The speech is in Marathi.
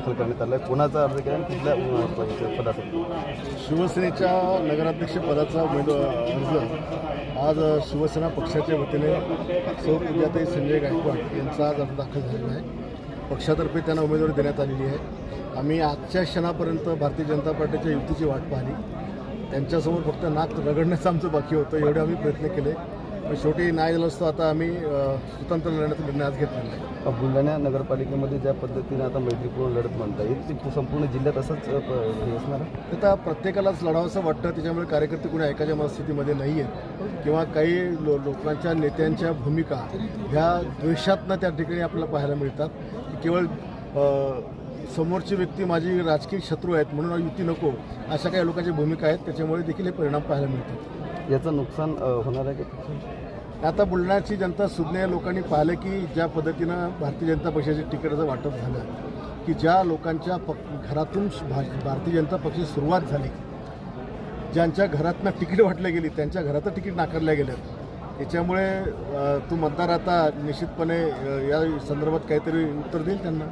दाखल करण्यात आला आहे. कोणाचा अर्ज केला आणि कुठल्या पदासाठी? शिवसेनेच्या नगराध्यक्ष पदाचा अर्ज आज शिवसेना पक्षाच्या वतीने सौ पूजाताई संजय गायकवाड यांचा आज अर्ज दाखल झालेला आहे. पक्षातर्फे त्यांना उमेदवारी देण्यात आलेली आहे. आम्ही आजच्या क्षणापर्यंत भारतीय जनता पार्टीच्या युतीची वाट पाहिली. त्यांच्यासमोर फक्त नाक रगडण्याचं आमचं बाकी होतं, एवढे आम्ही प्रयत्न केले, पण शेवटी नाही झालं असतो. आता आम्ही स्वतंत्र लढण्याचा निर्णय आज घेतलेला आहे. बुलढाणा नगरपालिकेमध्ये ज्या पद्धतीने आता मैत्रीपूर्ण लढत म्हणता येईल ती संपूर्ण जिल्ह्यात असंच हे असणार आहे. आता प्रत्येकालाच लढावंसं वाटतं, त्याच्यामुळे कार्यकर्ते कोणी ऐकायच्या मनस्थितीमध्ये नाही आहेत किंवा काही लोकांच्या नेत्यांच्या भूमिका ह्या द्वेषातनं त्या ठिकाणी आपल्याला पाहायला मिळतात. केवळ समोरची व्यक्ती माझी राजकीय शत्रू आहेत म्हणून युती नको अशा काही लोकांच्या भूमिका आहेत, त्याच्यामुळे देखील हे परिणाम पाहायला मिळतात. याचं नुकसान होणार आहे का? आता बुलढाण्याची जनता सुज्ञ लोकांनी पाहिलं की ज्या पद्धतीनं भारतीय जनता पक्षाच्या तिकिटाचं वाटप झालं, की ज्या लोकांच्या घरातून भारतीय जनता पक्षाची सुरुवात झाली, ज्यांच्या घरातनं तिकीट वाटल्या गेली त्यांच्या घरातच तिकीट नाकारल्या गेलं. त्याच्यामुळे तो मतदार आता निश्चितपणे या संदर्भात काहीतरी उत्तर देईल त्यांना.